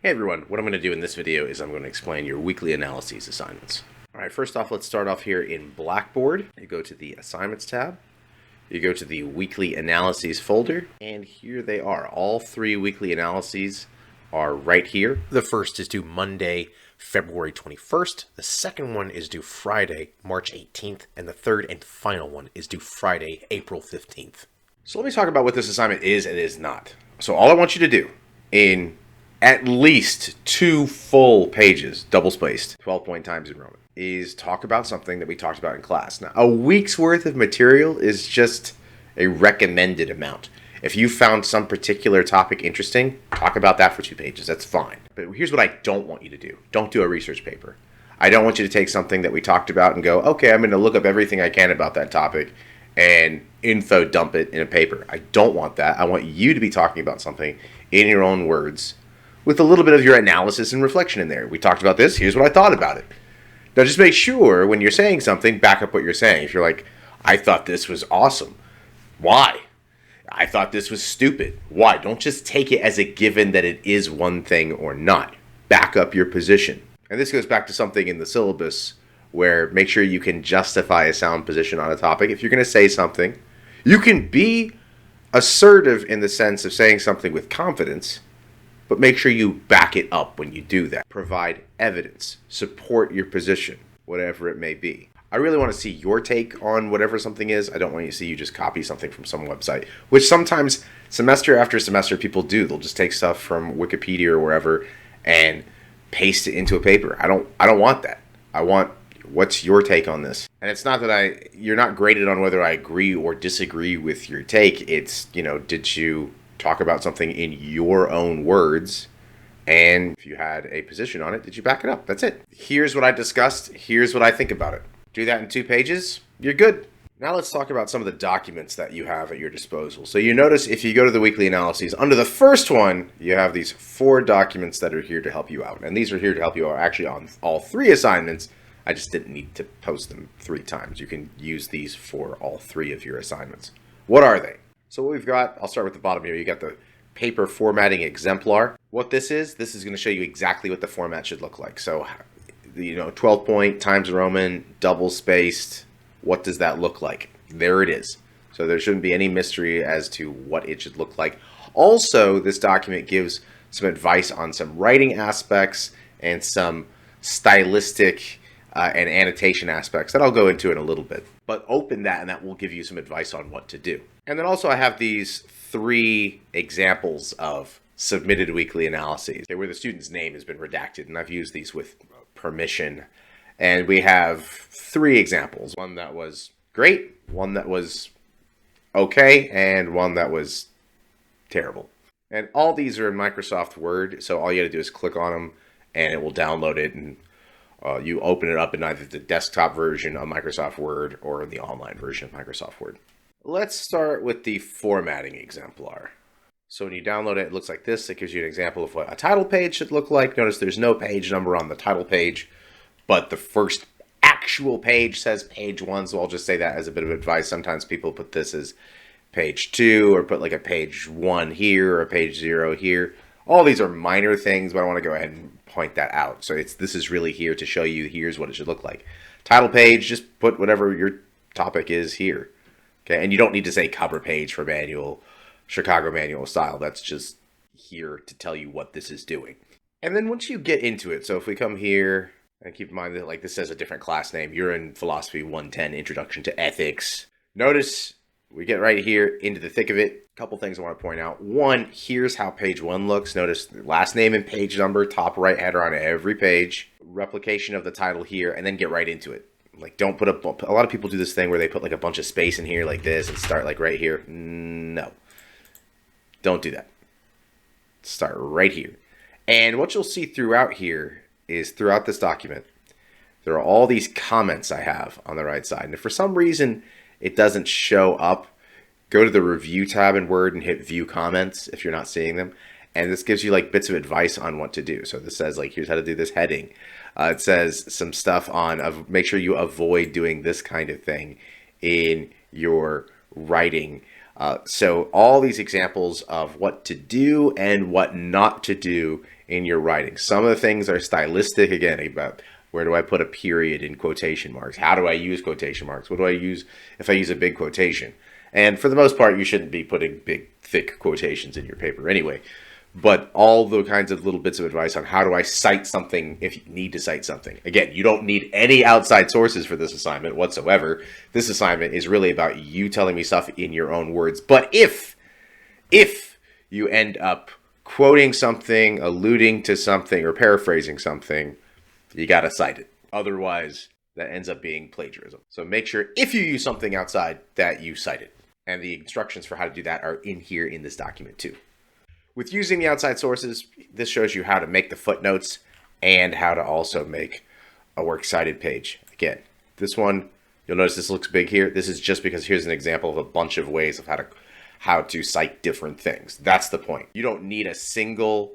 Hey everyone, what I'm going to do in this video is I'm going to explain your weekly analyses assignments. Alright, first off, let's start off here in Blackboard. You go to the Assignments tab, you go to the Weekly Analyses folder, and here they are. All three weekly analyses are right here. The first is due Monday, February 21st, the second one is due Friday, March 18th, and the third and final one is due Friday, April 15th. So let me talk about what this assignment is and is not. So all I want you to do in at least 2 full pages, double-spaced, 12-point times in Roman, is talk about something that we talked about in class. Now, a week's worth of material is just a recommended amount. If you found some particular topic interesting, talk about that for 2 pages. That's fine. But here's what I don't want you to do. Don't do a research paper. I don't want you to take something that we talked about and go, okay, I'm going to look up everything I can about that topic and info dump it in a paper. I don't want that. I want you to be talking about something in your own words, with a little bit of your analysis and reflection in there. We talked about this. Here's what I thought about it. Now, just make sure when you're saying something, back up what you're saying. If you're like, I thought this was awesome. Why? I thought this was stupid. Why? Don't just take it as a given that it is one thing or not. Back up your position. And this goes back to something in the syllabus where make sure you can justify a sound position on a topic. If you're going to say something, you can be assertive in the sense of saying something with confidence, but make sure you back it up when you do that. Provide evidence. Support your position, whatever it may be. I really want to see your take on whatever something is. I don't want you to see you just copy something from some website, which sometimes semester after semester people do. They'll just take stuff from Wikipedia or wherever and paste it into a paper. I don't want that. I want what's your take on this. And it's not that you're not graded on whether I agree or disagree with your take. It's, did you talk about something in your own words, and if you had a position on it, did you back it up? That's it. Here's what I discussed. Here's what I think about it. Do that in 2 pages, you're good. Now let's talk about some of the documents that you have at your disposal. So you notice if you go to the weekly analyses, under the first one, you have these 4 documents that are here to help you out. And these are here to help you out actually on all 3 assignments. I just didn't need to post them 3 times. You can use these for all 3 of your assignments. What are they? So what we've got, I'll start with the bottom here. You got the paper formatting exemplar. What this is going to show you exactly what the format should look like. So, 12-point, Times Roman, double-spaced. What does that look like? There it is. So there shouldn't be any mystery as to what it should look like. Also, this document gives some advice on some writing aspects and some stylistic and annotation aspects that I'll go into in a little bit. But open that and that will give you some advice on what to do. And then also I have these 3 examples of submitted weekly analyses where the student's name has been redacted, and I've used these with permission. And we have 3 examples. One that was great, one that was okay, and one that was terrible. And all these are in Microsoft Word, so all you gotta do is click on them and it will download it, and you open it up in either the desktop version of Microsoft Word or the online version of Microsoft Word. Let's start with the formatting exemplar. So when you download it, it looks like this. It gives you an example of what a title page should look like. Notice there's no page number on the title page, but the first actual page says page 1, so I'll just say that as a bit of advice. Sometimes people put this as page 2 or put like a page 1 here or a page 0 here. All these are minor things, but I want to go ahead and point that out. So this is really here to show you here's what it should look like. Title page, just put whatever your topic is here. Okay, and you don't need to say cover page for manual, Chicago manual style. That's just here to tell you what this is doing. And then once you get into it, so if we come here, and keep in mind that like this says a different class name, you're in Philosophy 110, Introduction to Ethics. Notice we get right here into the thick of it. A couple things I want to point out. One, here's how page 1 looks. Notice the last name and page number, top right header on every page. Replication of the title here, and then get right into it. Like, don't put a lot of people do this thing where they put like a bunch of space in here like this and start like right here. No, don't do that. Start right here. And what you'll see throughout here is throughout this document, there are all these comments I have on the right side. And if for some reason it doesn't show up, go to the review tab in Word and hit view comments if you're not seeing them. And this gives you like bits of advice on what to do. So this says like, here's how to do this heading. It says some stuff on make sure you avoid doing this kind of thing in your writing. So all these examples of what to do and what not to do in your writing. Some of the things are stylistic, again, about where do I put a period in quotation marks? How do I use quotation marks? What do I use if I use a big quotation? And for the most part, you shouldn't be putting big, thick quotations in your paper anyway. But all the kinds of little bits of advice on how do I cite something if you need to cite something. Again, you don't need any outside sources for this assignment whatsoever. This assignment is really about you telling me stuff in your own words. But if you end up quoting something, alluding to something, or paraphrasing something, you got to cite it. Otherwise, that ends up being plagiarism. So make sure if you use something outside that you cite it. And the instructions for how to do that are in here in this document too. With using the outside sources, this shows you how to make the footnotes and how to also make a works cited page. Again, this one, you'll notice this looks big here. This is just because here's an example of a bunch of ways of how to cite different things. That's the point. You don't need a single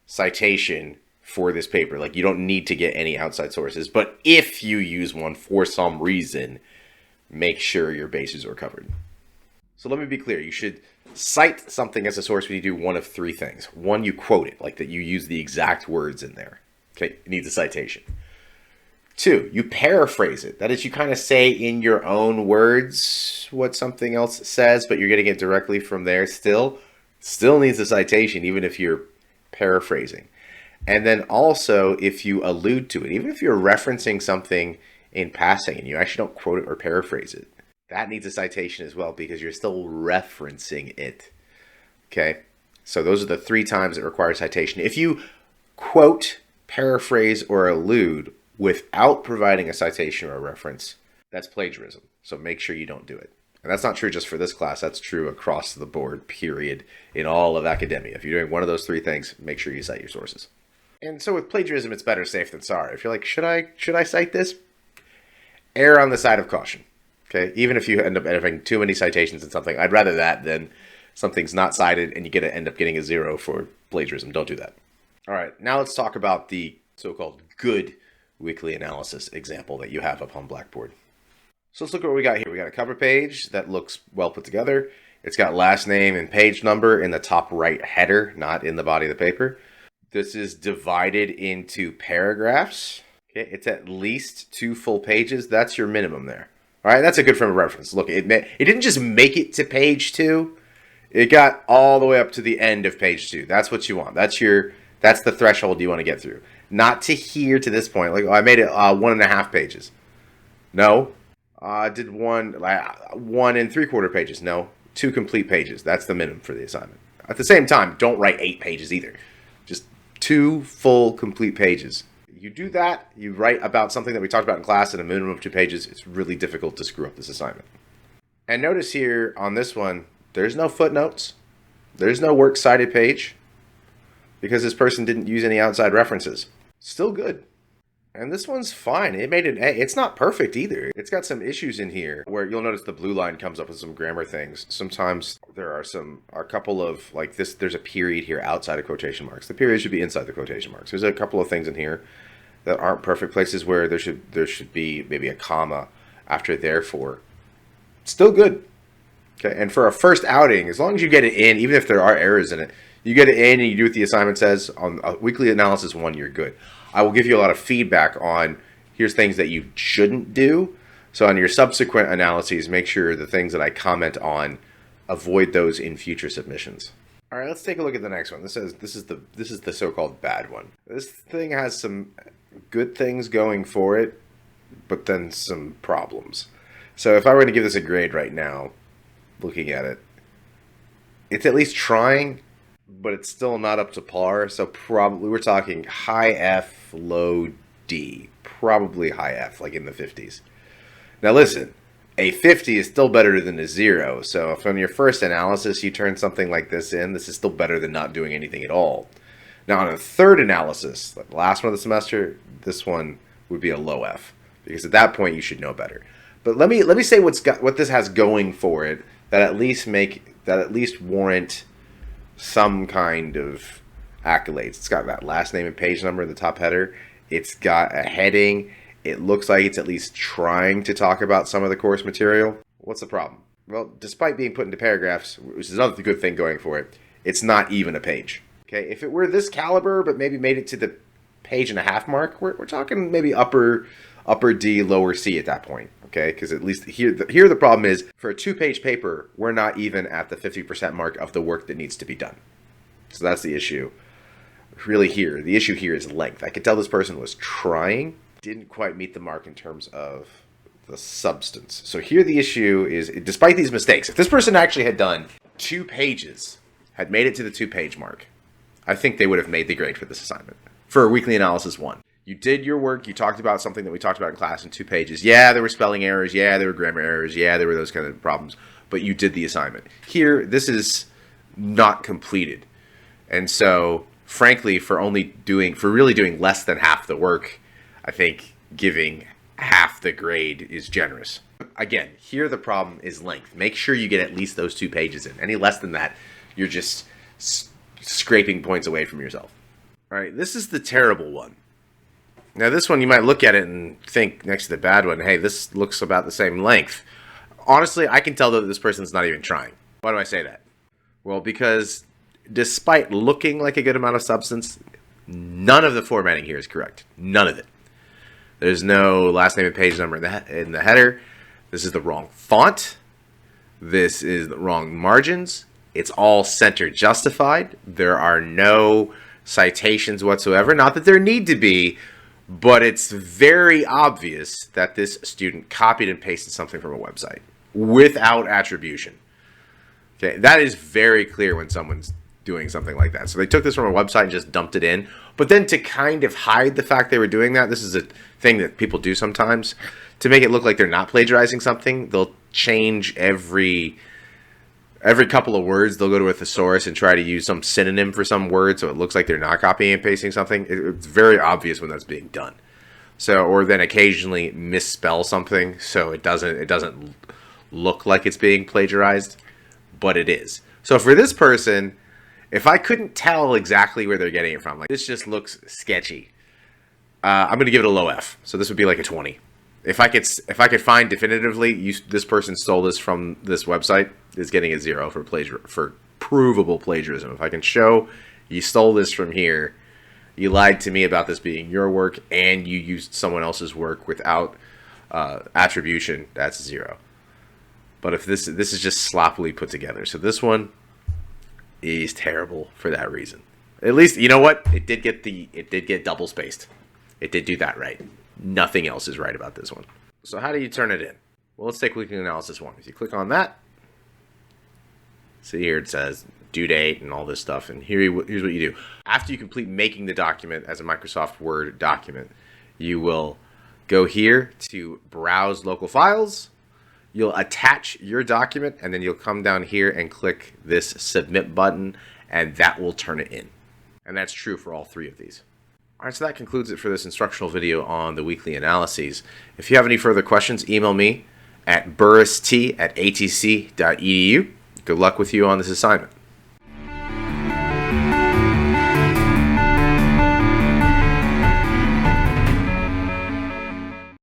citation for this paper. Like, you don't need to get any outside sources. But if you use one for some reason, make sure your bases are covered. So let me be clear. You should cite something as a source when you do one of three things. One, you quote it, like that you use the exact words in there. Okay, it needs a citation. Two, you paraphrase it. That is, you kind of say in your own words what something else says, but you're getting it directly from there still. Still needs a citation, even if you're paraphrasing. And then also, if you allude to it, even if you're referencing something in passing and you actually don't quote it or paraphrase it, that needs a citation as well because you're still referencing it. Okay, so those are the three times it requires citation. If you quote, paraphrase, or allude without providing a citation or a reference, that's plagiarism. So make sure you don't do it. And that's not true just for this class. That's true across the board, period, in all of academia. If you're doing one of those three things, make sure you cite your sources. And so with plagiarism, it's better safe than sorry. If you're like, should I cite this? Err on the side of caution. Okay, even if you end up having too many citations in something, I'd rather that than something's not cited and you end up getting a 0 for plagiarism. Don't do that. All right, now let's talk about the so-called good weekly analysis example that you have up on Blackboard. So let's look at what we got here. We got a cover page that looks well put together. It's got last name and page number in the top right header, not in the body of the paper. This is divided into paragraphs. Okay, it's at least 2 full pages. That's your minimum there. All right, that's a good frame of reference. Look, it didn't just make it to page 2. It got all the way up to the end of page 2. That's what you want. That's the threshold you want to get through. Not to here to this point. Like, oh, I made it 1.5 pages. No. I did 1 3/4 pages. No. 2 complete pages. That's the minimum for the assignment. At the same time, don't write 8 pages either. Just 2 full complete pages. You do that, you write about something that we talked about in class in a minimum of 2 pages, it's really difficult to screw up this assignment. And notice here on this one, there's no footnotes. There's no works cited page because this person didn't use any outside references. Still good. And this one's fine. It made an A. It's not perfect either. It's got some issues in here where you'll notice the blue line comes up with some grammar things. Sometimes there are a couple of, like this, there's a period here outside of quotation marks. The period should be inside the quotation marks. There's a couple of things in here that aren't perfect places where there should be maybe a comma after therefore. Still good. Okay, and for a first outing, as long as you get it in, even if there are errors in it, you get it in and you do what the assignment says on a weekly analysis 1, you're good. I will give you a lot of feedback on here's things that you shouldn't do. So on your subsequent analyses, make sure the things that I comment on, avoid those in future submissions. All right, let's take a look at the next one. This is the so-called bad one. This thing has some good things going for it, but then some problems. So if I were to give this a grade right now, looking at it, it's at least trying, but it's still not up to par. So probably we're talking high F, low D, probably high F, like in the 50s. Now listen, a 50 is still better than a 0. So if on your first analysis you turn something like this in, this is still better than not doing anything at all. Now on a third analysis, like the last one of the semester, this one would be a low F, because at that point you should know better. But let me say what this has going for it that at least warrant some kind of accolades. It's got that last name and page number in the top header. It's got a heading. It looks like it's at least trying to talk about some of the course material. What's the problem? Well, despite being put into paragraphs, which is another good thing going for it, it's not even a page. Okay, if it were this caliber, but maybe made it to the page and a half mark, we're talking maybe upper D, lower C at that point. Okay, because at least here the problem is, for a 2-page paper, we're not even at the 50% mark of the work that needs to be done. So that's the issue. Really here, the issue here is length. I could tell this person was trying, didn't quite meet the mark in terms of the substance. So here the issue is, despite these mistakes, if this person actually had done 2 pages, had made it to the 2-page mark, I think they would have made the grade for this assignment. For weekly analysis 1. You did your work, you talked about something that we talked about in class in 2 pages. Yeah, there were spelling errors, yeah, there were grammar errors, yeah, there were those kind of problems, but you did the assignment. Here, this is not completed. And so, frankly, for really doing less than half the work, I think giving half the grade is generous. Again, here the problem is length. Make sure you get at least those 2 pages in. Any less than that, you're just scraping points away from yourself. All right, this is the terrible one. Now, this one, you might look at it and think, next to the bad one, hey, this looks about the same length. Honestly, I can tell that this person's not even trying. Why do I say that? Well, because despite looking like a good amount of substance, none of the formatting here is correct. None of it. There's no last name and page number in the header. This is the wrong font. This is the wrong margins. It's all center justified. There are no citations whatsoever. Not that there need to be, but it's very obvious that this student copied and pasted something from a website without attribution. Okay, that is very clear when someone's doing something like that. So they took this from a website and just dumped it in. But then to kind of hide the fact they were doing that, this is a thing that people do sometimes, to make it look like they're not plagiarizing something, they'll change every couple of words. They'll go to a thesaurus and try to use some synonym for some word so it looks like they're not copying and pasting something. It's very obvious when that's being done. So, or then occasionally misspell something so it doesn't look like it's being plagiarized, but it is. So for this person, if I couldn't tell exactly where they're getting it from, like this just looks sketchy, I'm going to give it a low F. So this would be like a 20. If I could find definitively this person stole this from this website, is getting a 0 for provable plagiarism. If I can show you stole this from here, you lied to me about this being your work, and you used someone else's work without attribution, that's 0. But if this is just sloppily put together, so this one is terrible for that reason. At least, you know what? It did get double spaced. It did do that right. Nothing else is right about this one. So how do you turn it in? Well, let's take weekly analysis 1. If you click on that, see here it says due date and all this stuff. And here's what you do. After you complete making the document as a Microsoft Word document, you will go here to Browse Local Files. You'll attach your document, and then you'll come down here and click this Submit button, and that will turn it in. And that's true for all 3 of these. All right, so that concludes it for this instructional video on the weekly analyses. If you have any further questions, email me at burrist@atc.edu. Good luck with you on this assignment.